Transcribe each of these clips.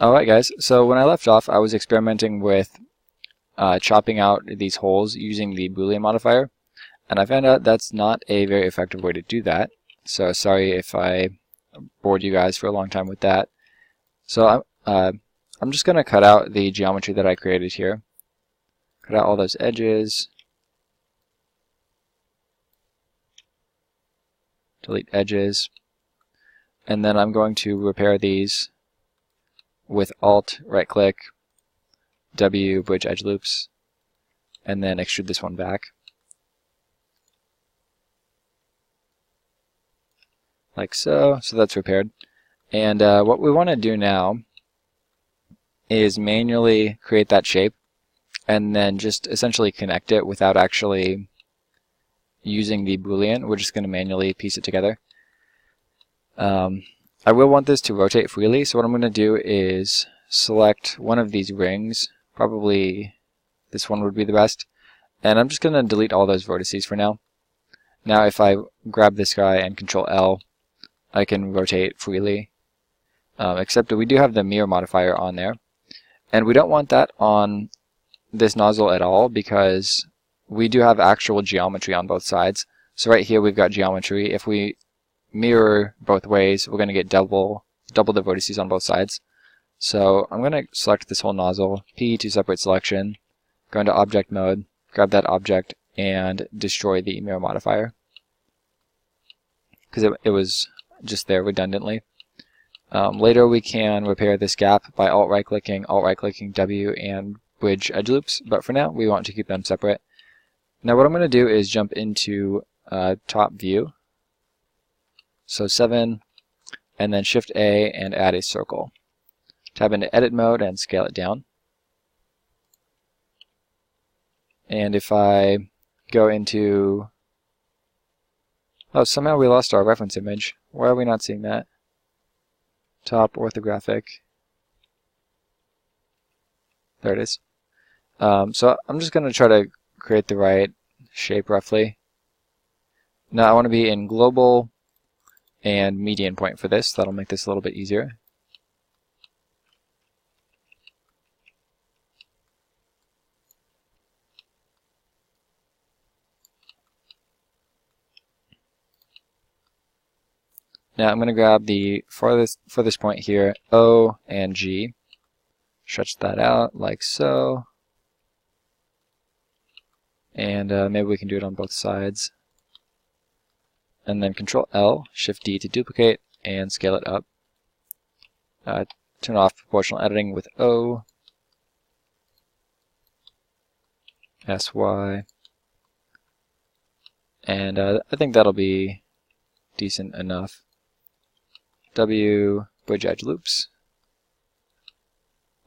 Alright guys, so when I left off I was experimenting with chopping out these holes using the Boolean modifier, and I found out that's not a very effective way to do that. So sorry if I bored you guys for a long time with that. So I'm just going to cut out the geometry that I created here. Cut out all those edges. Delete edges. And then I'm going to repair these with Alt, right click, W, bridge edge loops, and then extrude this one back. Like so. So that's repaired. And what we want to do now is manually create that shape and then just essentially connect it without actually using the Boolean. We're just going to manually piece it together. I will want this to rotate freely, so what I'm going to do is select one of these rings. Probably this one would be the best. And I'm just going to delete all those vertices for now. Now if I grab this guy and Control L, I can rotate freely. Except that we do have the mirror modifier on there. And we don't want that on this nozzle at all because we do have actual geometry on both sides. So right here we've got geometry. If we mirror both ways, we're going to get double the vertices on both sides. So I'm going to select this whole nozzle, P to separate selection, go into object mode, grab that object, and destroy the mirror modifier. Because it was just there redundantly. Later we can repair this gap by alt right clicking W, and bridge edge loops, but for now we want to keep them separate. Now what I'm going to do is jump into top view. So 7, and then Shift A and add a circle. Tab into edit mode and scale it down. And if I go into... Oh, somehow we lost our reference image. Why are we not seeing that? Top orthographic. There it is. So I'm just going to try to create the right shape roughly. Now I want to be in global and median point for this. That'll make this a little bit easier. Now I'm going to grab the farthest point here, O and G. Stretch that out like so. And maybe we can do it on both sides. And then Control L, Shift D to duplicate and scale it up. Turn off proportional editing with O, SY, and I think that'll be decent enough. W, bridge edge loops.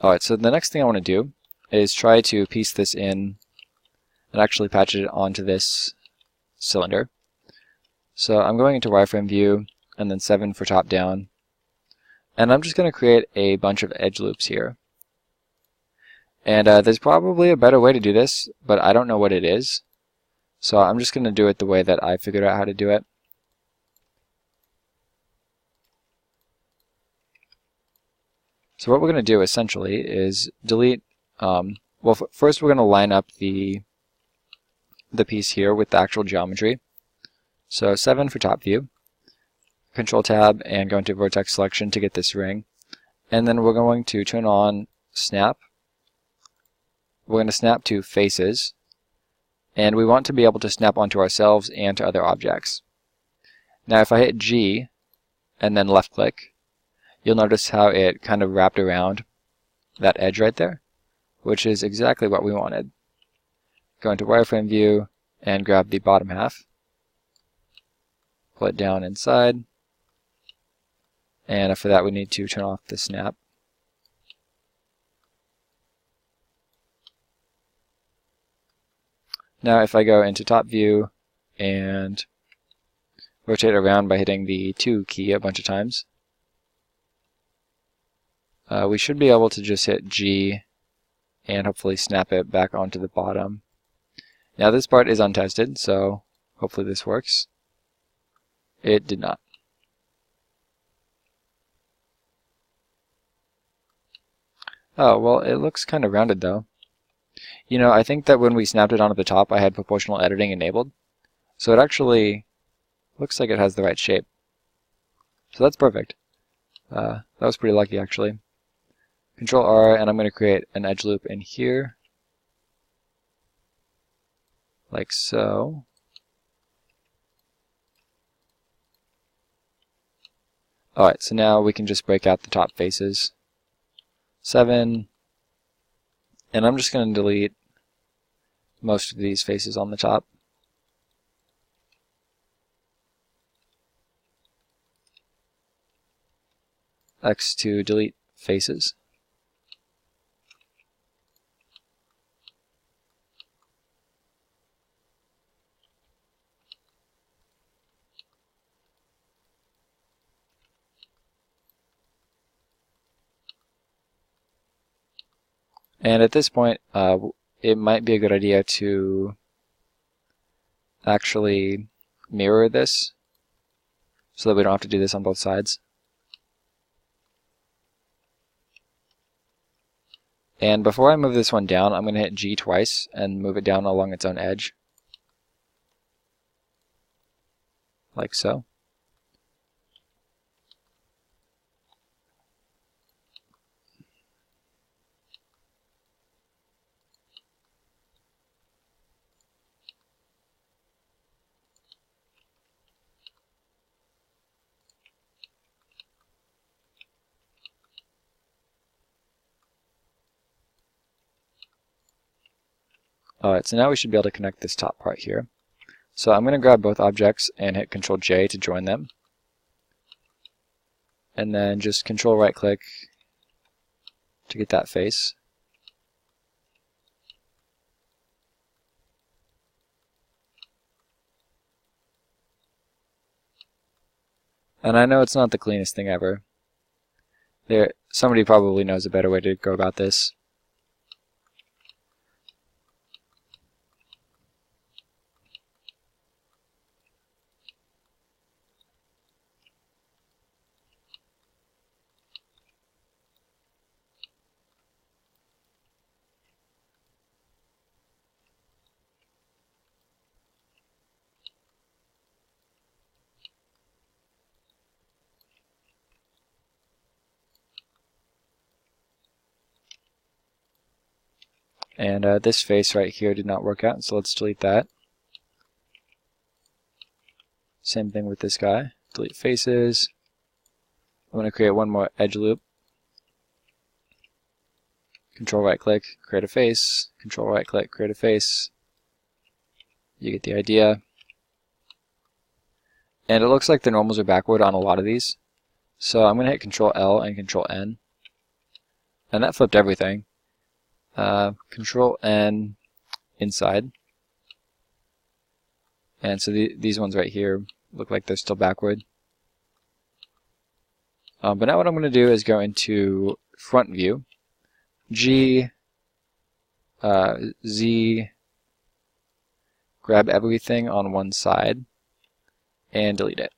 Alright, so the next thing I want to do is try to piece this in and actually patch it onto this cylinder. So I'm going into wireframe view and then 7 for top down. And I'm just going to create a bunch of edge loops here. And there's probably a better way to do this, but I don't know what it is. So I'm just going to do it the way that I figured out how to do it. So what we're going to do essentially is delete, first we're going to line up the piece here with the actual geometry. So 7 for top view, Control Tab, and go into vertex selection to get this ring. And then we're going to turn on snap. We're going to snap to faces, and we want to be able to snap onto ourselves and to other objects. Now if I hit G and then left click, you'll notice how it kind of wrapped around that edge right there, which is exactly what we wanted. Go into wireframe view and grab the bottom half. Pull it down inside, and for that we need to turn off the snap. Now if I go into top view and rotate around by hitting the 2 key a bunch of times, we should be able to just hit G and hopefully snap it back onto the bottom. Now this part is untested, so hopefully this works. It did not. Oh, well, it looks kind of rounded though. You know, I think that when we snapped it onto the top, I had proportional editing enabled. So it actually looks like it has the right shape. So that's perfect. That was pretty lucky, actually. Control R, and I'm going to create an edge loop in here. Like so. Alright, so now we can just break out the top faces. 7. And I'm just going to delete most of these faces on the top. X to delete faces. And at this point, it might be a good idea to actually mirror this so that we don't have to do this on both sides. And before I move this one down, I'm going to hit G twice and move it down along its own edge. Like so. Alright, so now we should be able to connect this top part here. So I'm going to grab both objects and hit Control J to join them. And then just Control right click to get that face. And I know it's not the cleanest thing ever. Somebody probably knows a better way to go about this. And this face right here did not work out, so let's delete that. Same thing with this guy. Delete faces. I'm going to create one more edge loop. Control right click, create a face. Control right click, create a face. You get the idea. And it looks like the normals are backward on a lot of these. So I'm going to hit Control L and Control N. And that flipped everything. Control N inside. And so these ones right here look like they're still backward. But now what I'm going to do is go into front view. G, Z, grab everything on one side and delete it.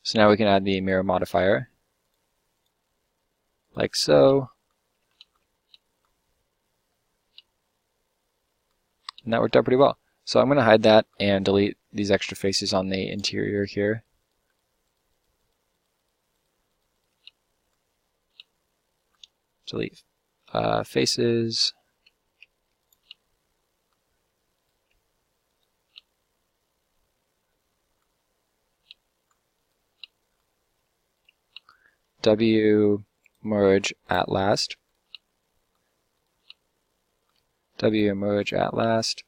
So now we can add the mirror modifier, like so. And that worked out pretty well. So I'm going to hide that and delete these extra faces on the interior here. Delete faces. W merge at last. W merge at last.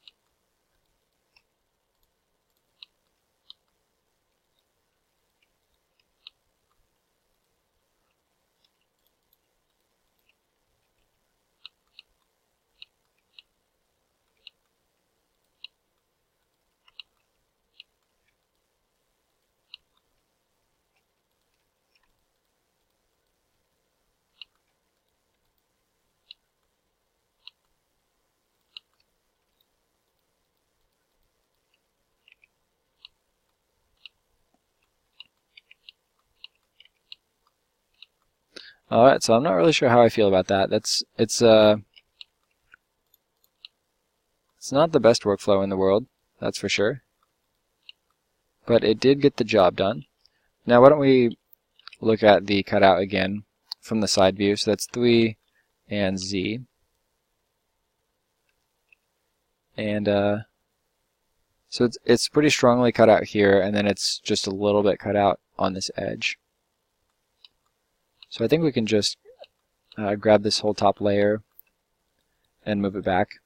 Alright, so I'm not really sure how I feel about that. It's not the best workflow in the world, that's for sure. But it did get the job done. Now why don't we look at the cutout again from the side view. So that's 3 and Z. And so it's pretty strongly cut out here, and then it's just a little bit cut out on this edge. So I think we can just grab this whole top layer and move it back.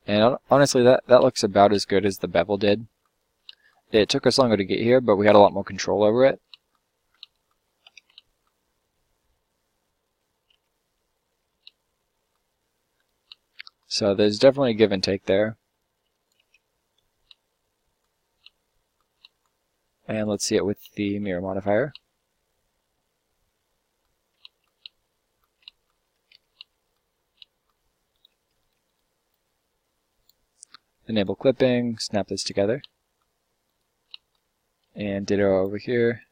And honestly, that looks about as good as the bevel did. It took us longer to get here, but we had a lot more control over it. So there's definitely a give and take there. And let's see it with the mirror modifier. Enable clipping, snap this together. And ditto over here.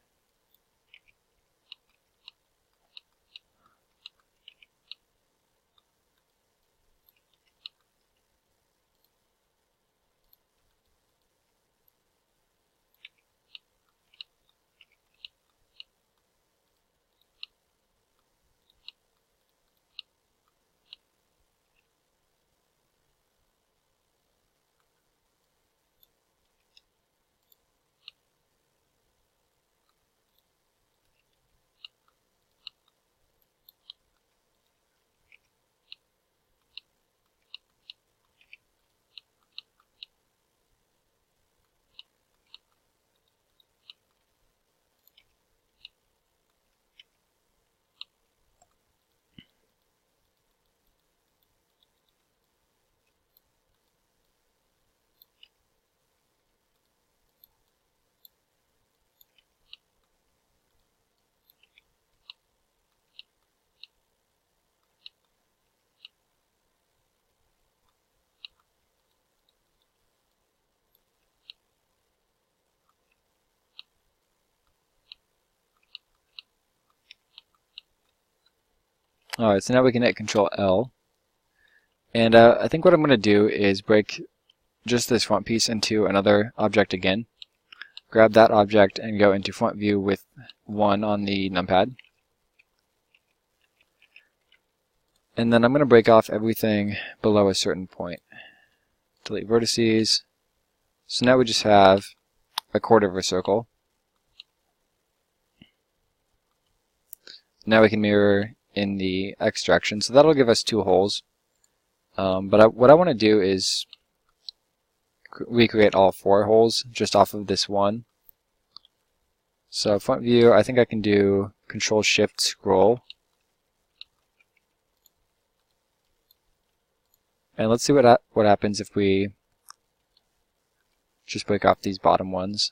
Alright, so now we can hit Control L. And I think what I'm going to do is break just this front piece into another object again. Grab that object and go into front view with 1 on the numpad. And then I'm going to break off everything below a certain point. Delete vertices. So now we just have a quarter of a circle. Now we can mirror in the X direction. So that'll give us 2 holes. But what I want to do is recreate all 4 holes just off of this one. So front view, I think I can do Control Shift Scroll. And let's see what happens if we just break off these bottom ones.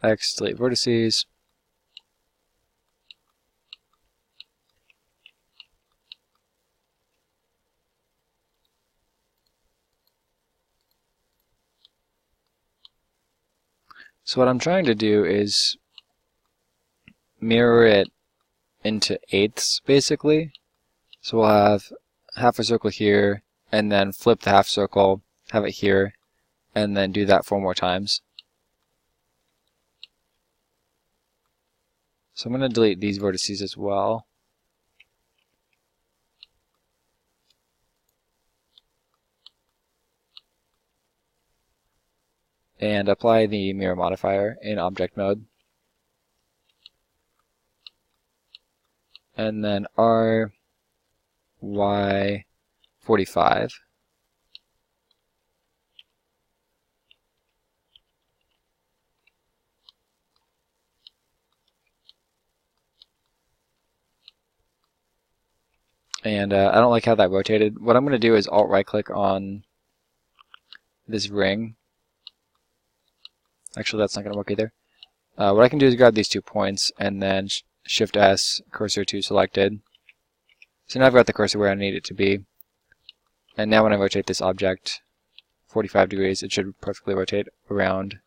X, delete vertices. So what I'm trying to do is mirror it into eighths, basically. So we'll have half a circle here, and then flip the half circle, have it here, and then do that 4 more times. So I'm going to delete these vertices as well. And apply the mirror modifier in object mode. And then R, Y, 45. And I don't like how that rotated. What I'm going to do is Alt right click on this ring. Actually, that's not going to work either. What I can do is grab these 2 points and then Shift S, cursor to selected. So now I've got the cursor where I need it to be. And now when I rotate this object 45 degrees, it should perfectly rotate around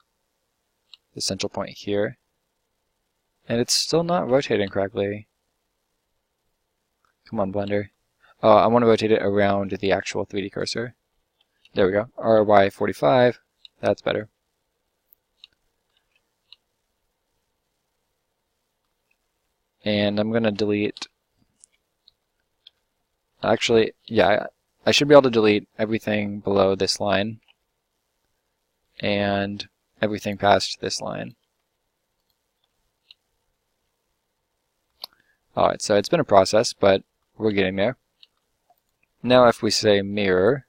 the central point here. And it's still not rotating correctly. Come on, Blender. Oh, I want to rotate it around the actual 3D cursor. There we go. RY 45. That's better. And I'm going to delete... Actually, yeah, I should be able to delete everything below this line and everything past this line. Alright, so it's been a process, but we're getting there. Now if we say mirror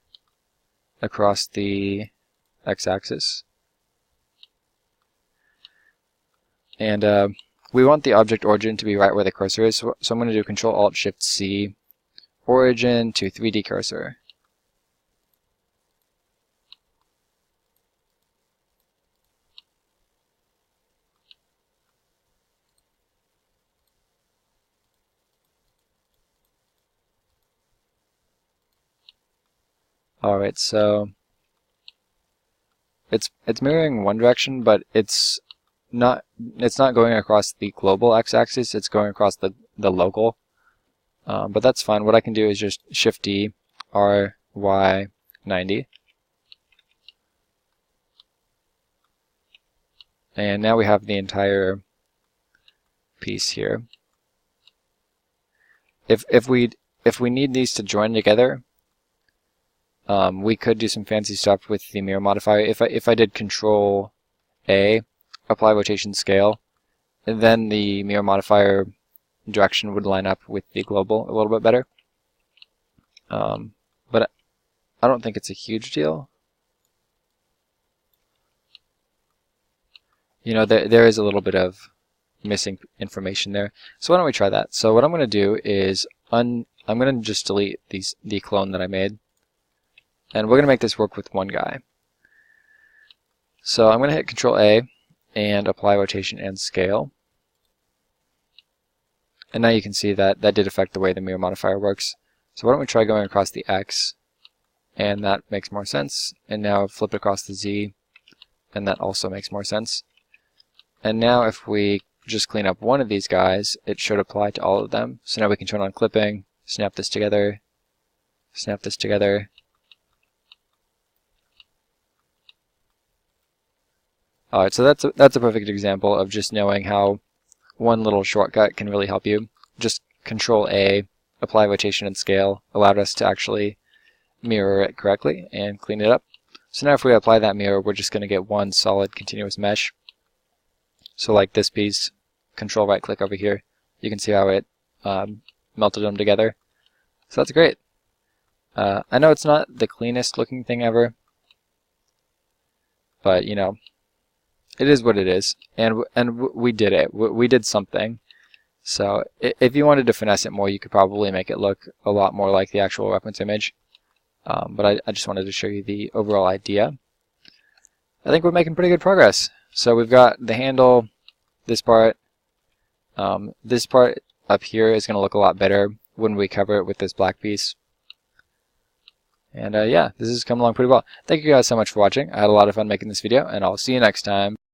across the x-axis, and we want the object origin to be right where the cursor is, so I'm going to do Control-Alt-Shift-C, origin to 3D cursor. Alright, so it's mirroring one direction, but it's not going across the global x-axis, it's going across the local. But that's fine. What I can do is just Shift D, R, Y, 90. And now we have the entire piece here. If we need these to join together, we could do some fancy stuff with the mirror modifier. If I did Control A, apply rotation scale, and then the mirror modifier direction would line up with the global a little bit better. But I don't think it's a huge deal. You know, there is a little bit of missing information there. So why don't we try that? So what I'm going to do is I'm going to just delete the clone that I made. And we're going to make this work with one guy. So I'm going to hit Control A and apply rotation and scale. And now you can see that did affect the way the mirror modifier works. So why don't we try going across the X, and that makes more sense. And now flip it across the Z, and that also makes more sense. And now if we just clean up one of these guys, it should apply to all of them. So now we can turn on clipping, snap this together, snap this together. Alright, so that's a perfect example of just knowing how one little shortcut can really help you. Just Control A, apply rotation and scale, allowed us to actually mirror it correctly and clean it up. So now if we apply that mirror, we're just going to get one solid continuous mesh. So like this piece, Control right click over here, you can see how it melted them together. So that's great. I know it's not the cleanest looking thing ever, but you know, it is what it is, and we did it. We did something. So if you wanted to finesse it more, you could probably make it look a lot more like the actual reference image. But I just wanted to show you the overall idea. I think we're making pretty good progress. So we've got the handle, this part. This part up here is going to look a lot better when we cover it with this black piece. And yeah, this has come along pretty well. Thank you guys so much for watching. I had a lot of fun making this video, and I'll see you next time.